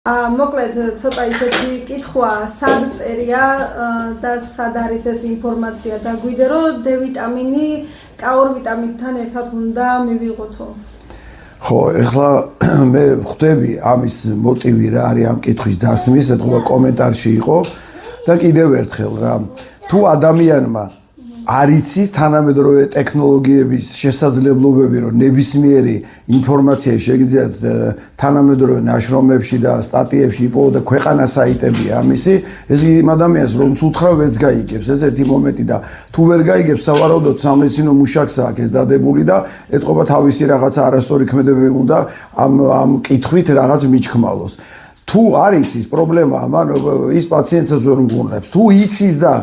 მოკლედ ცოტა ისეთი კითხვა სად წერია და სად არის ეს ინფორმაცია დაგვიდე რომ D ვიტამინი K2 ვიტამინთან ერთად უნდა მივიღოთო. ხო, ეხლა მე ხვდები ამის მოტივი რა არის ამ კითხვის დასმის, ეთქობა კომენტარში იყო და კიდევ ერთხელ რა, თუ ადამიანმა არ იცის თანამედროვე ტექნოლოგიების შესაძლებლობები, რომ ნებისმიერი ინფორმაცია შეგიძლიათ თანამედროვე ნაშრომებში და სტატიებში იპოვოთ და ქვეყანა საიტებია ამისი, ეს იმ ადამიანს რომ უთხრა ვერც გაიგებს, ეს ერთი მომენტი და თუ ვერ გაიგებს, სავარაუდოდ სამედიცინო მუშაკს აქვს ეს დადებული და ეთქობა თავისი რაღაცა არასწორი ქმედებები უნდა ამ კითხვით რაღაც მიჩქმალოს. თუ არ იცის პრობლემაა, მან ის პაციენტსაც ვერ მგონებს, თუ იცის და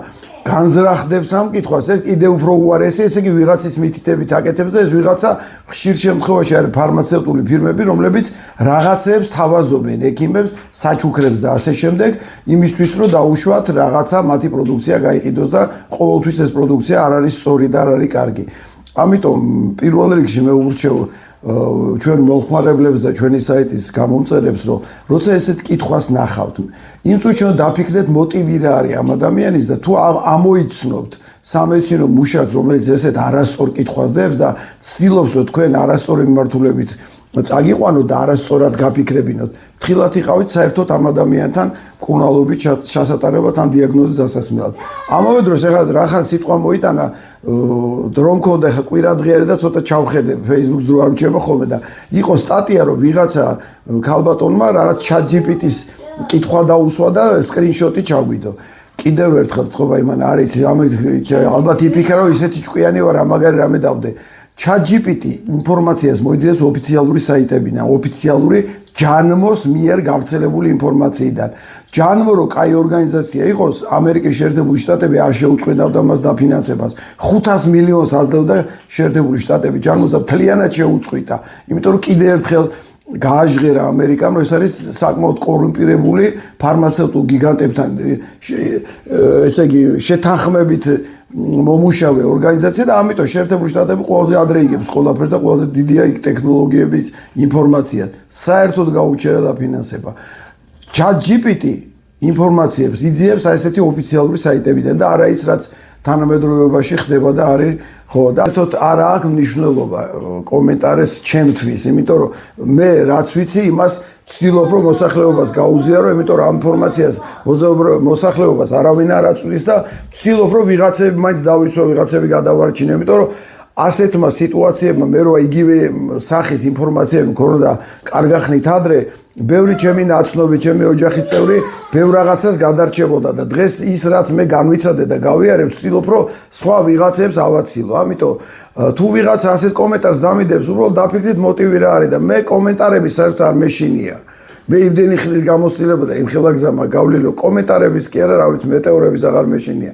განზრახდებს ამ კითხვას, ეს კიდევ უფრო უარესი, ესე იგი ვიღაცის მითითებით აკეთებს და ეს ვიღაცა ხშირ შემთხვევაში არის ფარმაცევტული ფირმები, რომლებიც რაღაცებს თავაზობენ ექიმებს, საჩუქრებს და ასე შემდეგ, იმისთვის რომ დაუშვათ რაღაცა მათი პროდუქცია გაიყიდოს და ყოველთვის ეს პროდუქცია არ არის სწორი და არ არის კარგი. ამიტომ პირველ რიგში მე ურჩევ ჩვენ მომხმარებლებს და ჩვენი საიტის გამომწერებს, რომ როცა ესეთ კითხვას ნახავთ, იმ წუთში დაფიქრდეთ მოტივი რა არის ამ ადამიანის და თუ ამოიცნობთ სამედიცინო მუშაკს, რომელიც ესეთ არასწორ კითხვას დებს და ცდილობს რომ თქვენ არასწორი მიმართულებით წაგიყვანოთ და არასწორად გაფიქრებინოთ, ფრთხილად იყავით საერთოდ ამ ადამიანთან მკურნალობით ჩასატარებლად ან დიაგნოზის დასასმელად. ამავე დროს ეხლა რახან სიტყვა მოიტანა რომ მქონდა ხა კვირადღიარი და ცოტა ჩავხედე Facebook-ს დრო არ მჩება ხოლმე და იყო სტატია რომ ვიღაცა ქალბატონმა რაღაც ChatGPT-ის კითხვა დაუსვა და სკრინშოტი ჩაგვიდო. კიდევ ერთხელ თქობა იმან არის ალბათ იფიქრა რომ ისეთი ჭკვიანი ვარ ამაგარი რამე დავდე. ChatGPT ინფორმაციას მოიძიებს ოფიციალური საიტებიდან, ოფიციალური ჯანმოს მიერ გავრცელებული ინფორმაციიდან. ჯანმო რო კაი ორგანიზაცია იყოს, ამერიკის შეერთებული შტატები არ შეუწყვილავდა მას დაფინანსებას. 500 მილიონს აძლევდა შეერთებული შტატები ჯანმოს და მთლიანად შეუწყვიტა. იმიტომ რომ კიდევ ერთხელ გააჟღერა ამერიკამ, რომ ეს არის საკმაოდ კორუმპირებული ფარმაცევტულ გიგანტებთან ესე იგი შეთანხმებით მომუშავე ორგანიზაცია და ამიტომ შეერთებული შტატები ყველაზე ადრე იგებს ყველაფერს და ყველაზე დიდია იქ ტექნოლოგიების ინფორმაციას. საერთოდ გაუჩერა დაფინანსება. ChatGPT ინფორმაციებს იძიებს ესეთი ოფიციალური საიტებიდან და არა ის რაც თანამედროვეობაში ხდება და არის ხო და ერთოდ არ აქვს მნიშვნელობა კომენტარებს ჩემთვის, იმიტომ რომ მე რაც ვიცი იმას ვცდილობ რომ მოსახლეობას გაუზიარო, იმიტომ რომ ამ ინფორმაციას მოსახლეობას არავინ არ აწვდის და ვცდილობ რომ ვიღაცები მაინც დავიცვა, ვიღაცები გადავარჩინო, იმიტომ რომ ასეთმა სიტუაციებმა მე რო იგივე სახის ინფორმაციები მქონოდა კარგახნით ადრე, ბევრი ჩემი ნაცნობი, ჩემი ოჯახის წევრი ბევრ რაღაცას გადარჩებოდა და დღეს ის რაც მე განვიცადე და გავიარებ, ვცდილობ რომ სხვა ვიღაცებს ავაცილო. ამიტომ თუ ვიღაცა ასეთ კომენტარს დამიდებს, უბრალოდ დაფიქრდით მოტივი რა არის და მე კომენტარები საერთოდ არ მეშინია. მე იმდენი ხნის გამოცდილება და იმ ხელაგზამა გავლილი რომ კომენტარების კი არა, რა ვიცი, მეტეორების აღარ მეშინია.